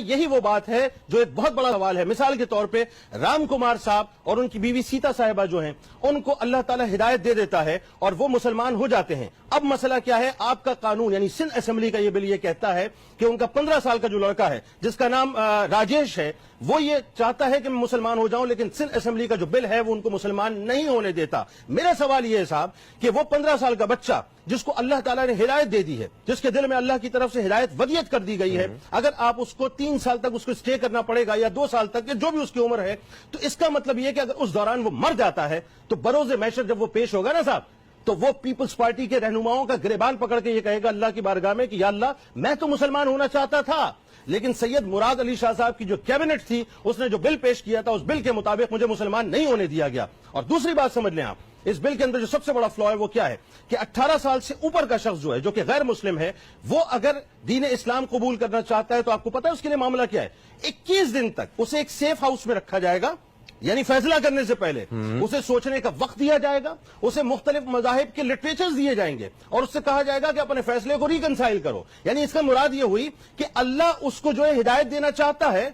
یہی وہ بات ہے جو ایک بہت بڑا سوال ہے. مثال کے طور پہ رام کمار صاحب اور ان کی بیوی سیتا صاحبہ جو ہیں ان کو اللہ تعالیٰ ہدایت دے دیتا ہے اور وہ مسلمان ہو جاتے ہیں. اب مسئلہ کیا ہے؟ آپ کا قانون یعنی سندھ اسمبلی کا یہ بل یہ کہتا ہے کہ ان کا 15 سال کا جو لڑکا ہے جس کا نام راجیش ہے وہ یہ چاہتا ہے کہ میں مسلمان ہو جاؤں، لیکن سندھ اسمبلی کا جو بل ہے وہ ان کو مسلمان نہیں ہونے دیتا. میرا سوال یہ ہے صاحب کہ وہ 15 سال کا بچہ جس کو اللہ تعالیٰ نے ہدایت دے دی ہے، جس کے دل میں اللہ کی طرف سے ہدایت ودیت کر دی گئی ہے، اگر آپ اس کو 3 سال تک اس کو اسٹے کرنا پڑے گا یا 2 سال تک یا جو بھی اس کی عمر ہے، تو اس کا مطلب یہ کہ اگر اس دوران وہ مر جاتا ہے تو بروز محشر جب وہ پیش ہوگا نا صاحب، تو وہ پیپلز پارٹی کے رہنماؤں کا گریبان پکڑ کے یہ کہے گا اللہ کی بارگاہ میں کہ یا اللہ میں تو مسلمان ہونا چاہتا تھا، لیکن سید مراد علی شاہ صاحب کی جو کیبنٹ تھی اس نے جو بل پیش کیا تھا اس بل کے مطابق مجھے مسلمان نہیں ہونے دیا گیا. اور دوسری بات سمجھ لیں آپ، اس بل کے اندر جو سب سے بڑا فلا ہے وہ کیا ہے کہ 18 سال سے اوپر کا شخص جو ہے جو کہ غیر مسلم ہے وہ اگر دین اسلام قبول کرنا چاہتا ہے تو آپ کو پتا ہے اس کے لیے معاملہ کیا ہے؟ 21 دن تک اسے ایک سیف ہاؤس میں رکھا جائے گا، یعنی فیصلہ کرنے سے پہلے اسے سوچنے کا وقت دیا جائے گا، اسے مختلف مذاہب کے لٹریچرز دیے جائیں گے اور اس سے کہا جائے گا کہ اپنے فیصلے کو ریکنسائل کرو. یعنی اس کا مراد یہ ہوئی کہ اللہ اس کو جو ہے ہدایت دینا چاہتا ہے،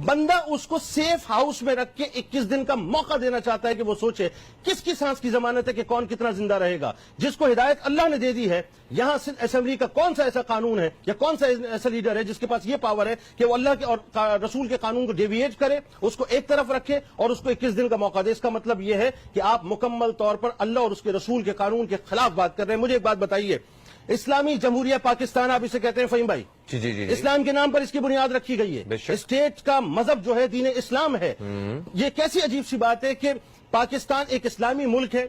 بندہ اس کو سیف ہاؤس میں رکھ کے 21 دن کا موقع دینا چاہتا ہے کہ وہ سوچے کس کی سانس کی ضمانت ہے کہ کون کتنا زندہ رہے گا. جس کو ہدایت اللہ نے دے دی ہے، یہاں سندھ اسمبلی کا کون سا ایسا قانون ہے یا کون سا ایسا لیڈر ہے جس کے پاس یہ پاور ہے کہ وہ اللہ کے اور رسول کے قانون کو ڈیویٹ کرے، اس کو ایک طرف رکھے اور اس کو 21 دن کا موقع دے؟ اس کا مطلب یہ ہے کہ آپ مکمل طور پر اللہ اور اس کے رسول کے قانون کے خلاف بات کر رہے ہیں. مجھے ایک بات بتائیے، اسلامی جمہوریہ پاکستان آپ اسے کہتے ہیں فہیم بھائی، جی اسلام کے نام پر اس کی بنیاد رکھی گئی ہے، اسٹیٹ کا مذہب جو ہے دین اسلام ہے. یہ کیسی عجیب سی بات ہے کہ پاکستان ایک اسلامی ملک ہے،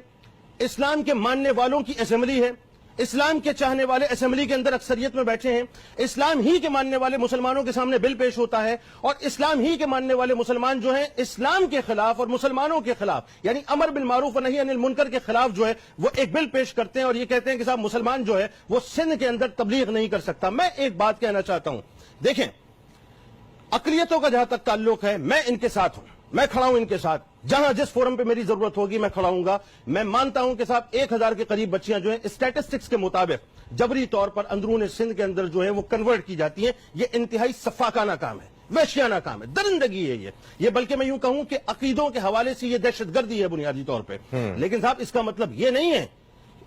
اسلام کے ماننے والوں کی اسمبلی ہے، اسلام کے چاہنے والے اسمبلی کے اندر اکثریت میں بیٹھے ہیں، اسلام ہی کے ماننے والے مسلمانوں کے سامنے بل پیش ہوتا ہے اور اسلام ہی کے ماننے والے مسلمان جو ہیں اسلام کے خلاف اور مسلمانوں کے خلاف یعنی امر بالمعروف و نہی عن المنکر کے خلاف جو ہے وہ ایک بل پیش کرتے ہیں اور یہ کہتے ہیں کہ صاحب مسلمان جو ہے وہ سندھ کے اندر تبلیغ نہیں کر سکتا. میں ایک بات کہنا چاہتا ہوں، دیکھیں اقلیتوں کا جہاں تک تعلق ہے میں ان کے ساتھ ہوں، میں کھڑا ہوں ان کے ساتھ، جہاں جس فورم پہ میری ضرورت ہوگی میں کھڑا ہوں گا. میں مانتا ہوں کہ صاحب 1000 کے قریب بچیاں جو ہیں اسٹیٹسٹکس کے مطابق جبری طور پر اندرون سندھ کے اندر جو ہے وہ کنورٹ کی جاتی ہیں. یہ انتہائی سفاکانہ کام ہے، وحشیانہ کام ہے، درندگی ہے یہ بلکہ میں یوں کہوں کہ عقیدوں کے حوالے سے یہ دہشت گردی ہے بنیادی طور پہ. لیکن صاحب اس کا مطلب یہ نہیں ہے،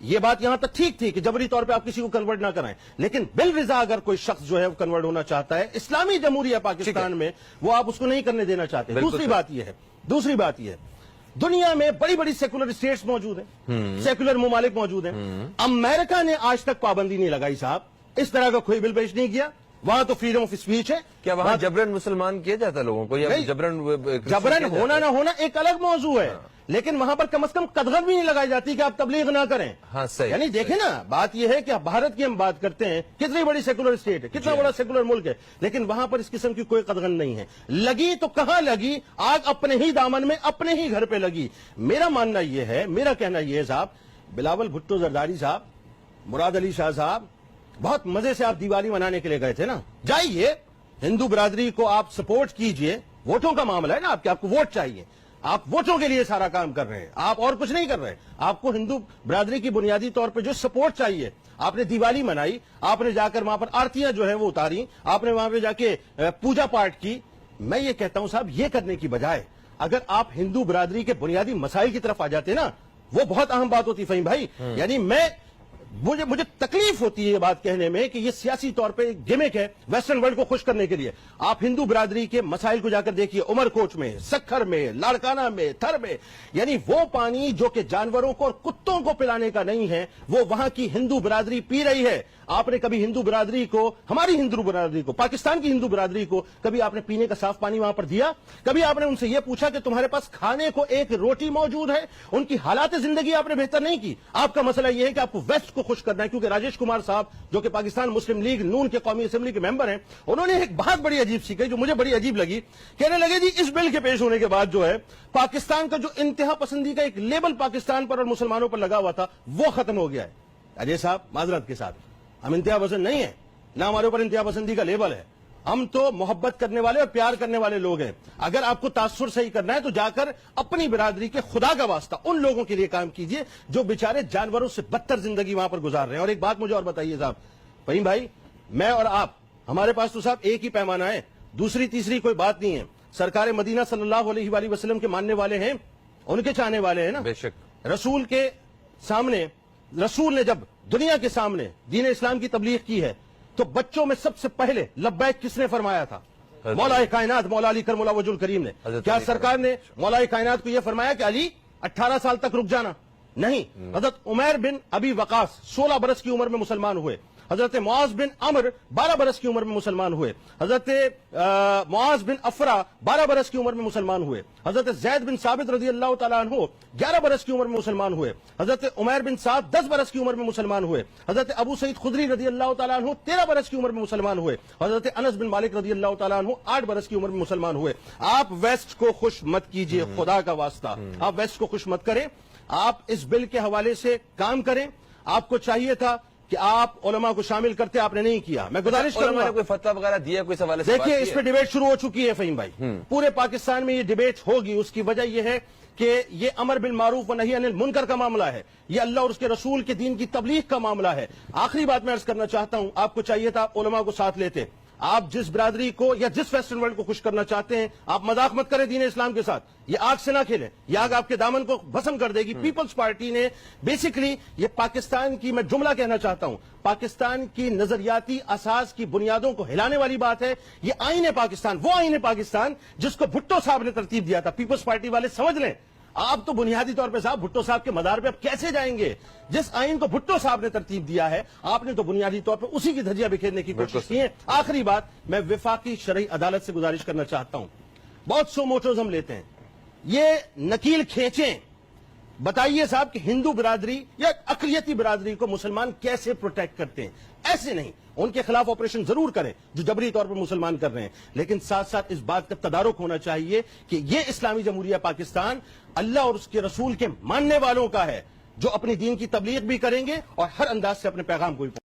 یہ بات یہاں تک ٹھیک تھی کہ جبری طور پہ آپ کسی کو کنورٹ نہ کرائیں، لیکن بل رضا اگر کوئی شخص جو ہے وہ کنورٹ ہونا چاہتا ہے اسلامی جمہوریہ پاکستان میں، وہ آپ اس کو نہیں کرنے دینا چاہتے. دوسری بات یہ ہے دنیا میں بڑی بڑی سیکولر اسٹیٹس موجود ہیں، سیکولر ممالک موجود ہیں. امریکہ نے آج تک پابندی نہیں لگائی صاحب، اس طرح کا کوئی بل پیش نہیں کیا. وہاں تو فریڈم آف اسپیچ ہے. کیا وہاں جبرن مسلمان کیا جاتا ہے لوگوں کو؟ جبرن ہونا نہ ہونا ایک الگ موضوع ہے، لیکن وہاں پر کم از کم قدغن بھی نہیں لگائی جاتی کہ آپ تبلیغ نہ کریں. ہاں صحیح. یعنی دیکھیں نا، بات یہ ہے کہ بھارت کی ہم بات کرتے ہیں، کتنی بڑی سیکولر اسٹیٹ ہے، کتنا بڑا سیکولر ملک ہے، لیکن وہاں پر اس قسم کی کوئی قدغن نہیں ہے. لگی تو کہاں لگی؟ آگ اپنے ہی دامن میں اپنے ہی گھر پہ لگی. میرا ماننا یہ ہے، میرا کہنا یہ ہے صاحب، بلاول بھٹو زرداری صاحب، مراد علی شاہ صاحب، بہت مزے سے آپ دیوالی منانے کے لیے گئے تھے نا، جائیے ہندو برادری کو آپ سپورٹ کیجئے. ووٹوں کا معاملہ ہے نا، آپ کو ووٹ چاہیے، آپ ووٹوں کے لیے سارا کام کر رہے ہیں، آپ اور کچھ نہیں کر رہے. آپ کو ہندو برادری کی بنیادی طور پہ جو سپورٹ چاہیے، آپ نے دیوالی منائی، آپ نے جا کر وہاں پر آرتیاں جو ہیں وہ اتاری، آپ نے وہاں پہ جا کے پوجا پاٹ کی. میں یہ کہتا ہوں صاحب، یہ کرنے کی بجائے اگر آپ ہندو برادری کے بنیادی مسائل کی طرف آ جاتے نا، وہ بہت اہم بات ہوتی فہیم بھائی. یعنی مجھے تکلیف ہوتی ہے یہ بات کہنے میں کہ یہ سیاسی طور پہ ایک گیمک ہے ویسٹرن ورلڈ کو خوش کرنے کے لیے. آپ ہندو برادری کے مسائل کو جا کر دیکھیے، عمر کوٹ میں، سکھر میں، لاڑکانہ میں، تھر میں، یعنی وہ پانی جو کہ جانوروں کو اور کتوں کو پلانے کا نہیں ہے وہ وہاں کی ہندو برادری پی رہی ہے. آپ نے کبھی ہندو برادری کو، ہماری ہندو برادری کو، پاکستان کی ہندو برادری کو کبھی آپ نے پینے کا صاف پانی وہاں پر دیا؟ کبھی آپ نے ان سے یہ پوچھا کہ تمہارے پاس کھانے کو ایک روٹی موجود ہے؟ ان کی حالات زندگی آپ نے بہتر نہیں کی. آپ کا مسئلہ یہ ہے کہ آپ کو ویسٹ کو خوش کرنا ہے، کیونکہ راجیش کمار صاحب جو کہ پاکستان مسلم لیگ نون کے قومی اسمبلی کے ممبر ہیں، انہوں نے ایک بات بڑی عجیب سی کہی جو مجھے بڑی عجیب لگی. کہنے لگے جی اس بل کے پیش ہونے کے بعد جو ہے پاکستان کا جو انتہا پسندی کا ایک لیبل پاکستان پر اور مسلمانوں پر لگا ہوا تھا وہ ختم ہو گیا ہے. اجے صاحب معذرت کے ساتھ، ہم انتہا پسند نہیں ہیں، نہ ہمارے اوپر انتہا پسندی کا لیبل ہے. ہم تو محبت کرنے والے اور پیار کرنے والے لوگ ہیں. اگر آپ کو تاثر صحیح کرنا ہے تو جا کر اپنی برادری کے خدا کا واسطہ ان لوگوں کے لیے کام کیجئے جو بیچارے جانوروں سے بدتر زندگی وہاں پر گزار رہے ہیں. اور ایک بات مجھے اور بتائیے صاحب، فہیم بھائی، میں اور آپ، ہمارے پاس تو صاحب ایک ہی پیمانہ ہے. دوسری تیسری کوئی بات نہیں ہے. سرکار مدینہ صلی اللہ علیہ وآلہ وسلم کے ماننے والے ہیں, ان کے چاہنے والے ہیں نا. بے شک. رسول کے سامنے, رسول نے جب دنیا کے سامنے دین اسلام کی تبلیغ کی ہے تو بچوں میں سب سے پہلے لبیک کس نے فرمایا تھا؟ مولا کائنات مولا علی کرم اللہ وجہ الکریم نے. کیا سرکار نے مولا کائنات کو یہ فرمایا کہ علی 18 سال تک رک جانا؟ نہیں. حضرت عمیر بن ابی وقاص 16 برس کی عمر میں مسلمان ہوئے. حضرت معاذ بن عمر 12 برس کی عمر میں مسلمان ہوئے. حضرت معاذ بن افرا 12 برس کی عمر میں مسلمان ہوئے. حضرت زید بن ثابت رضی اللہ تعالیٰ عنہ 11 برس کی عمر میں مسلمان ہوئے. حضرت عمیر بن سعد 10 برس کی عمر میں مسلمان ہوئے. حضرت ابو سعید خدری رضی اللہ تعالیٰ عنہ 13 برس کی عمر میں مسلمان ہوئے. حضرت انس بن مالک رضی اللہ تعالیٰ عنہ 8 برس کی عمر میں مسلمان ہوئے. آپ ویسٹ کو خوش مت کیجئے, خدا کا واسطہ آپ ویسٹ کو خوش مت کریں. آپ اس بل کے حوالے سے کام کریں. آپ کو چاہیے تھا کہ آپ علماء کو شامل کرتے, آپ نے نہیں کیا. میں گزارش کروں علماء گا, نے کوئی فتویٰ وغیرہ دیا, کوئی سوال سے دیکھیے اس پہ ڈیبیٹ شروع ہو چکی ہے فہیم بھائی. پورے پاکستان میں یہ ڈیبیٹ ہوگی. اس کی وجہ یہ ہے کہ یہ امر بالمعروف و نہی عن المنکر کا معاملہ ہے, یہ اللہ اور اس کے رسول کے دین کی تبلیغ کا معاملہ ہے. آخری بات میں عرض کرنا چاہتا ہوں, آپ کو چاہیے تھا آپ علماء کو ساتھ لیتے. آپ جس برادری کو یا جس ویسٹرن ورلڈ کو خوش کرنا چاہتے ہیں, آپ مذاق مت کریں دین اسلام کے ساتھ. یہ آگ سے نہ کھیلیں, یہ آگ آپ کے دامن کو بھسم کر دے گی. پیپلز پارٹی نے بیسیکلی یہ پاکستان کی, میں جملہ کہنا چاہتا ہوں, پاکستان کی نظریاتی اساس کی بنیادوں کو ہلانے والی بات ہے. یہ آئین پاکستان, وہ آئین پاکستان جس کو بھٹو صاحب نے ترتیب دیا تھا. پیپلز پارٹی والے سمجھ لیں, آپ تو بنیادی طور پہ صاحب بھٹو صاحب کے مدار پہ آپ کیسے جائیں گے؟ جس آئین کو بھٹو صاحب نے ترتیب دیا ہے, آپ نے تو بنیادی طور پہ اسی کی دھجیاں بکھیرنے کی کوشش کی ہے. آخری بات, میں وفاقی شرعی عدالت سے گزارش کرنا چاہتا ہوں. بہت سو موٹوز ہم لیتے ہیں, یہ نکیل کھینچیں, بتائیے صاحب کہ ہندو برادری یا اقلیتی برادری کو مسلمان کیسے پروٹیکٹ کرتے ہیں. ایسے نہیں, ان کے خلاف آپریشن ضرور کریں جو جبری طور پر مسلمان کر رہے ہیں, لیکن ساتھ ساتھ اس بات کا تدارک ہونا چاہیے کہ یہ اسلامی جمہوریہ پاکستان اللہ اور اس کے رسول کے ماننے والوں کا ہے, جو اپنی دین کی تبلیغ بھی کریں گے اور ہر انداز سے اپنے پیغام کو بھی